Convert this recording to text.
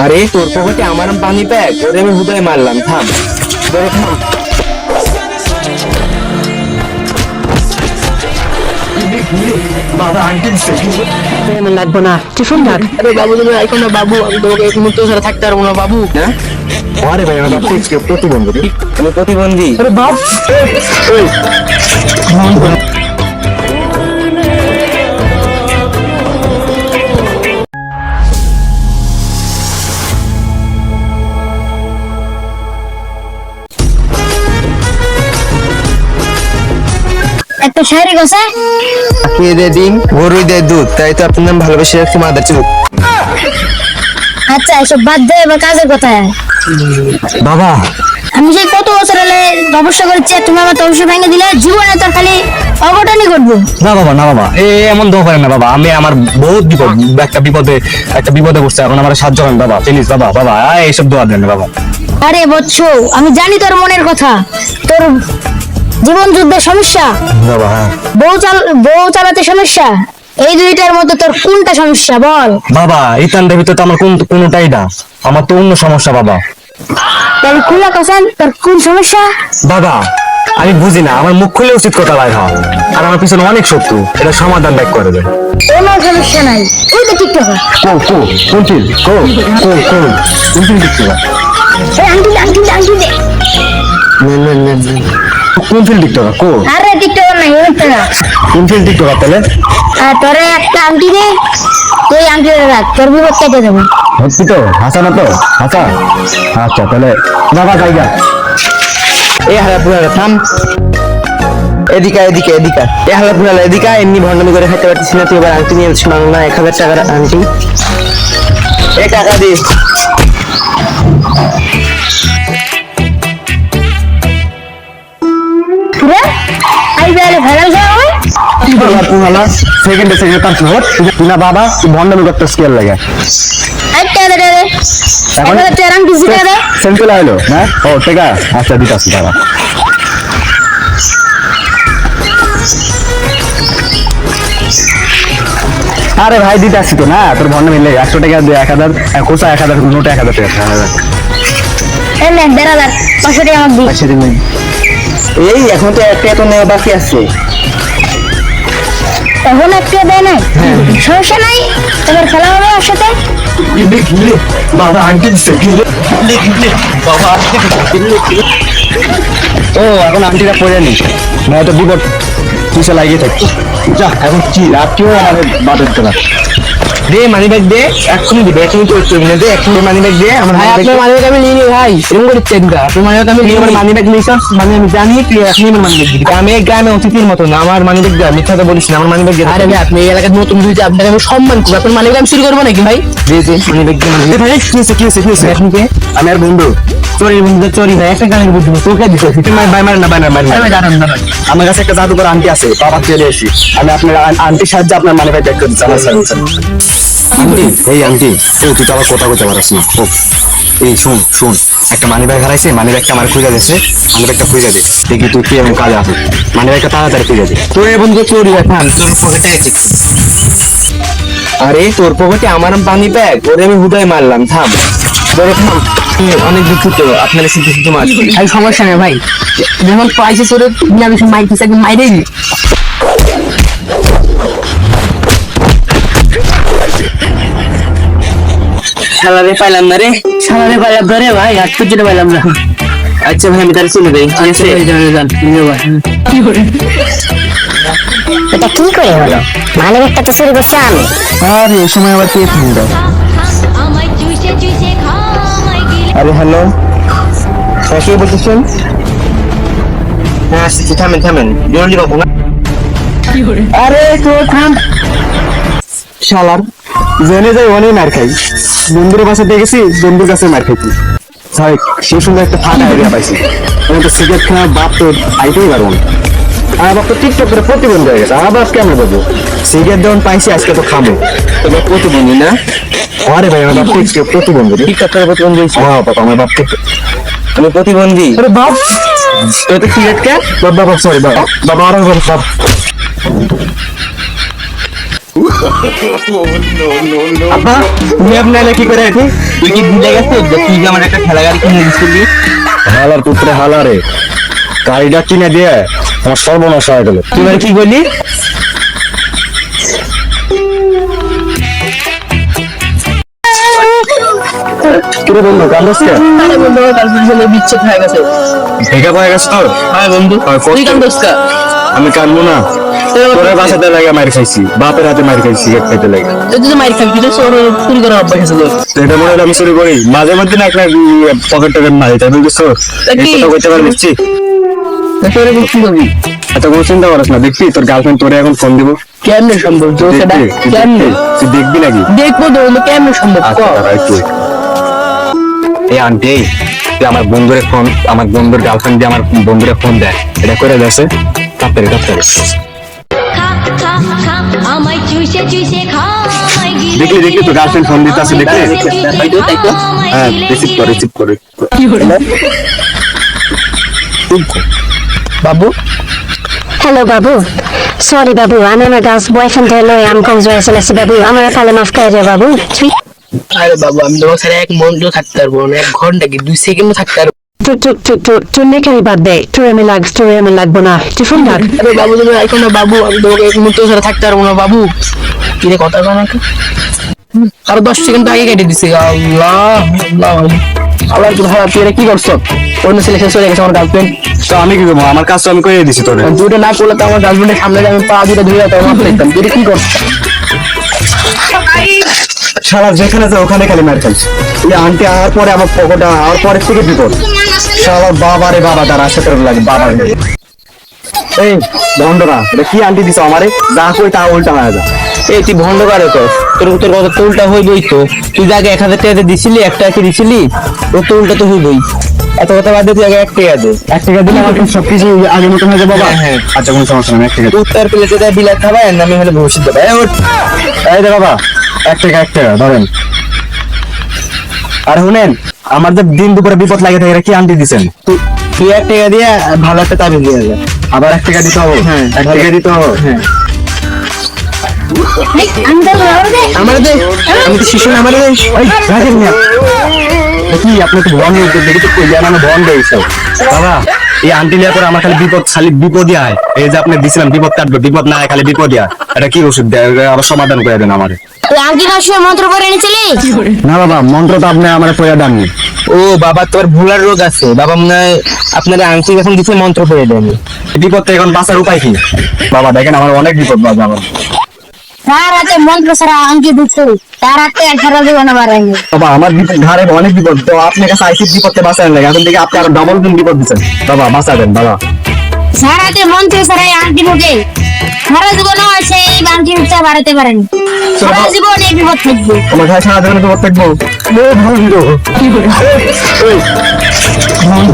আরে তোর পকেটে আমার পানি প্যাক, ওরে আমি হুদায় মারলাম। থাম ধরে থাম। বাবা আন্টি লাগবো না, টিফিন ডাক। আরে বাবু তুমি আইকো না বাবু, আমি তোমাকে এক মুহূর্ত ছাড়া থাকতে পারবো না বাবু। না আরে ভাই আমার প্রতিবন্ধী। আমি প্রতিবন্ধী। আরে বাপ একটা শাড়ি গছে খেয়ে দে ডিম, গরুই দেয় দুধ, তাই তো আপনার নাম ভালোবেসে রাখছি মাদার চুপ। আচ্ছা এসব বাদ দে, এবার কাজের কথা আয়। বাবা আমি সেই কত বছর হলে তপস্যা করেছি, তুমি আমার তপস্যা ভেঙে দিলে, জীবনে তোর খালি অঘটনই ঘটবো। না বাবা, না বাবা, এমন দোয়া করেন না বাবা। আমি আমার বহুত বিপদ, একটা বিপদে পড়ছে, এখন আমার সাহায্য করেন বাবা, প্লিজ বাবা। বাবা এইসব দোয়া দেন না বাবা। আরে বৎস, আমি জানি তোর মনের কথা, তোর জীবন যুদ্ধের সমস্যা, বাবা হ্যাঁ বউ চালাতে সমস্যা, এই দুইটার মধ্যে তোর কোনটা সমস্যা বল? বাবা, এই তান্ডের ভিতরে তো আমার কোনোটাই না, আমার তো অন্য সমস্যা বাবা। তাহলে খুলা কসান, তোর কোন সমস্যা? বাবা আমি বুঝি না, আমার মুখ খুলে উচিত কথা বাইর হয়, আর আমার পিছনে অনেক শত্রু, এটা সমাধান ব্যাক করে দেয়। কোনো সমস্যা নাই, ওই তো টিকটক। আংটি দে। কোন ফিল্ড টিকটকার কো? আরে টিকটক নাই, ওই তো না। কোন ফিল্ড টিকটকার তাহলে? তোরে একটা আংটি দে, তুই আংটি রাখ, তোর বিপদ কেটে দেবো। হচ্ছি তো হাসা না তো হাসা। আচ্ছা তাহলে বাবা জায়গা এ হালা পুরালা থাম, এদিকে এদিকে এদিকে, এ হালা পুরালা এদিকে। এমনি ভণ্ডামি করে খেতে পারছিস না তুই, এবার আংটি নিয়ে এসেছিস না, 1000 টাকার আংটি। এ টাকা দিস। পুরা আইবারে ভাইরাল যাও। সেকেন্ডে তার তুই না বাবা ভণ্ডামি করতে স্কেল লাগে। আচ্ছা দে দে, এখন তোর আংটি জিতে দে। সেন্ট্রাল আইলো হ্যাঁ? ও ঠিক আছে, আচ্ছা দিতাছি বাবা। আরে ভাই দিতে আসছি তো না, তোর ভন্ড মিললে 100 টাকা দিয়ে 1000, খোঁচা 1000, নোটে 1000 টাকা। এই নে 1500, 500 টাকা আমাকে দি। আচ্ছা দিন, এই এখন তো একটা এত নেওয়া বাকি আছে। এখন একটু দেয় না, সমস্যা নাই, এবার খেলা হবে ওর সাথে। বাবা আন্টি বাবা ও এখন আন্টিটা পড়ে নি, নয়তো বিপদ পিছনে লাগিয়ে থাকতো। যা এখন কি রাত্রিও আমাদের বাদের দেওয়া। দে মানি ব্যাগ দে, এক্ষুনি দিবে, এক্ষুনি তো করবি না, দে এক্ষুনি মানি ব্যাগ দে। আমার ভাই আপনার মানি ব্যাগ আমি নিয়ে নি ভাই, এরকম করে চেক দা। আপনার মানি ব্যাগ আমি নিয়ে, আমার মানি ব্যাগ নিছস মানে আমি জানি তুই এখনই আমার মানি ব্যাগ দিবি। আমি এই গ্রামে অতিথির মতো না, আমার মানি ব্যাগ দে, মিথ্যা তো বলিস না, আমার মানি ব্যাগ দে। আরে ভাই আপনি এই এলাকার নতুন হইছে, আপনাকে আমি সম্মান করব, আপনার মানি ব্যাগ আমি চুরি করব নাকি ভাই? দে দে মানি ব্যাগ দে। ভাই কি হইছে এখন কে? আমি আর বন্ধু চোরি বন্ধু চোরি ভাই, একটা গানের বুদ্ধি তোকে দিতে তুই ভাই মার না ভাই না ভাই না। দাঁড়ান দাঁড়ান, আমার কাছে একটা জাদুকর আন্টি আছে, বাবা চলে এসি, আমি আপনার আন্টির সাহায্যে আপনার মানি ব্যাগ ব্যাক করে দিচ্ছি। আমার সার্ভিস আন্টি, এই আন্টি তুই তো আবার কথা বলতে পারিস না। ও এই শুন একটা মানি ব্যাগ হারাইছে, মানি ব্যাগটা আমার খুঁজে দিয়েছে, মানি ব্যাগটা খুঁজে দে, দেখি তুই কি এমন কাজে আসে, মানি ব্যাগটা তাড়াতাড়ি খুঁজে দে। তোর বন্ধু চোরি ভাই, থাম তোর পকেটে আছে। আরে তোর পকেটে আমার পানি প্যাক, ওরে আমি হুদায় মারলাম। থাম ধরে থাম। অনেক দুঃখিত আপনার শুধু শুধু মার। ভাই সমস্যা নেই ভাই, যখন পাইছে তোরে আমি মাইতেছে একদম মাইরেই নি। শালারে পাইলাম না রে, শালারে পাইলাম না রে ভাই, আর খুঁজে পাইলাম না। আচ্ছা ভাই আমি তার চলে যাই, ঠিক আছে? কি করে এটা কি করে হলো? মানে একটা তো চুরি করছি আমি। আরে এই সময় আবার কে ফোন দাও? আরে হ্যালো, কে বলতেছেন? হ্যাঁ আসছি, থামেন থামেন, জরুরি বাবু না। আরে তো থাম শালার জেনে যাই অনেক মার খাই, বন্ধুর বাসা দিয়ে গেছি, বন্ধুর কাছে মার খাইছি। স্যার সে সুন্দর একটা ফাঁকা এরিয়া পাইছি, আমি তো সিগারেট খাওয়া বাপ তো আইতেই পারবো না। আমার বাপ তো টিকটক করে প্রতিবন্ধী হয়ে গেছে, আমার বাপ কেমন বলবো? সিগারেট যখন পাইছি আজকে তো খাবো। তোমার প্রতিবন্ধী না? আরে ভাই আমার বাপ প্রতিবন্ধী। টিকটক করে প্রতিবন্ধী হয়েছে? হ্যাঁ বাবা, আমার বাপ আমি প্রতিবন্ধী? আরে বাপ তুই তো সিগারেট খা। বাবা সরি বাবা, বাবা আর বাপ আপা তুমি আপনার কি করে আছি? তুই কি ভুলে গেছিস যে তুই যে আমার একটা খেলা গাড়ি কিনে দিছিলি? হালার পুত্রে হালারে, গাড়িটা কিনে দিয়ে আমার সর্বনাশ হয়ে গেল। তুই আর কি বললি? কিরে বন্ধু কান্দসকে আরে বন্ধু, আমার গার্লফ্রেন্ড সাথে বিচ্ছেদ হয়ে গেছে। ভেগা পায়ে গেছে তোর? হ্যাঁ বন্ধু, তুই কান্দস কা? আমি কানবো না, তোরে বাসাতে লাগে মার খাইছি, বাপের হাতে মার খাইছি, সিগারেট খাইতে লাগে। তুই তো মাইর খাবি, তুই তো চুরি করার অভ্যাস আছে তোর। তো এটা মনে হলো আমি চুরি করি, মাঝে মধ্যে না একটা পকেট টকেট মারি, তাই বুঝছো? কি? এই কথা কইতে পারবি দেখছি, তোরে কি করবি? এত কোনো চিন্তা করিস না। দেখবি তোর গার্লফ্রেন্ড তোরে এখন ফোন দিব, কেমনে সম্ভব? সেটা দেখবি? তুই কেমনে দেখবি? তুই দেখবি নাকি? দেখবো তো, কিন্তু কেমনে সম্ভব? আচ্ছা দাঁড়া একটু। এই আন্টি, তুই আমার বন্ধুরে ফোন, আমার বন্ধুর গার্লফ্রেন্ড দিয়ে আমার বন্ধুরে ফোন দেয়, এটা করে দেছে তাড়াতাড়ি তাড়াতাড়ি। দেখলি দেখলি তো গার্লফ্রেন্ড ফোন দিতে আছে, দেখলি? হ্যাঁ রিসিভ কর রিসিভ করে। কি হলো বাবু? Hello, Babu. Sorry, Babu. I'm my girl's boyfriend. Hello, I'm congratulations, Babu. I'm a kalam of career, Babu. আরে বাবু, আমি তোমার সাথে এক মন্ত্র থাকতে পারবো না, 1 ঘন্টা কি 2 সেকেন্ড থাকতে পারবো? To make a birthday. To me lag bona. To phone lag. আরে বাবু, তুমি এখন না বাবু, আমি তোমাকে এক মুহূর্ত সাথে থাকতে পারবো না বাবু। কি রে কথা কয় না তো? আরো 10 সেকেন্ড আগে কেটে দিছে। আল্লাহ আল্লাহ আল্লাহ, তুই ভাড়া তুই এটা কি করছো? অন্য ছেলে শেষ হয়ে গেছে আমার গার্লফ্রেন্ড। তো আমি কি করবো? আমার কাজ তো আমি করে দিছি তোরে। দুটো না করলে তো আমার গার্লফ্রেন্ডের সামনে দিয়ে আমি পা দুটো ধুয়ে যেতাম, মাফ করতাম। তুই এটা কি করছো? সারা যেখানে যায় ওখানে খালি মার খাইছি। এই আন্টি আওয়ার পরে আমার পকেটে আওয়ার পরে থেকে বিপদ। সারা বাবা রে বাবা, তার আশা করে লাগে বাবা রে। এই ভন্ডরা, এটা কি আন্টি দিছো আমারে? যা কই তা উল্টা হয়ে যায়। এই তুই ভন্ড কারে তো? তোর কথা তো উল্টা হইবই তো। তুই যে আগে 1000 টাকা দিছিলি, 1 টাকা দিছিলি, তোর তো উল্টা তো হইবই। এত কথা বাদ দিয়ে তুই আগে 1 টাকা দে। 1 টাকা দিলে আমার সবকিছু আগের মতন হয়ে যাবে বাবা। হ্যাঁ। আচ্ছা কোনো সমস্যা নেই, 1 টাকা। উত্তর প্লেটে দেয় বিলাত খাবাই, আর আমি হলে ভবিষ্যৎ দেবে। এই দে বাবা, 1 টাকা 1 টাকা ধরেন। আর শুনেন, আমার যে দিন দুপুরে বিপদ লাগে থাকে, এটা কি আন্টি দিছেন? তুই 1 টাকা দিয়ে ভালো একটা তাবিজ দিয়ে দে। আবার 1 টাকা দিতে হবে? হ্যাঁ। 1 টাকা দিতে হবে। হ্যাঁ। আমার আমার দে, আমি তো শিশু, আমার দে। ওই রাখেন না, কি আপনি তো ভন দেখি তো কই জানা ভন দেইছো বাবা। এই আন্টি লিয়া করে আমার খালি বিপদই আয়। এই যে আপনি দিছিলেন বিপদ কাটবে, বিপদ না আয়, খালি বিপদই আয়। এটা কি ওষুধ দেয়? আবার সমাধান করে দেন আমারে। তুই আঙ্কি কাশিয়ে মন্ত্র করে এনেছিলি? না বাবা, মন্ত্র তো আপনি আমার কইয়া দেননি। ও বাবা, তোর ভুলার রোগ আছে বাবা, মনে হয় আপনারা আংটি যখন দিচ্ছে মন্ত্র পড়ে দেন। বিপদ থেকে এখন বাঁচার উপায় কি বাবা? দেখেন আমার অনেক বিপদ বাবা। আমার তার হাতে মন্ত্র ছাড়া আঙ্কি দিচ্ছে, তার হাতে সারা জীবন বাড়ায়নি। বাবা, আমার বিপদ ঘরে অনেক বিপদ, তো আপনার কাছে আইসি বিপদে বাঁচান লাগে। এখন থেকে আপনি আরো ডবল দিন বিপদ দিচ্ছেন বাবা, বাঁচা দেন বাবা। সারা হাতে মন্ত্র ছাড়া আঙ্কি মুখে সারা জীবনও সেই আঙ্কি মুখটা বাড়াতে পারেনি। সারা জীবন এই বিপদ থাকবে। আমার ঘরে সারা জীবনে বিপদ থাকবো। ভালো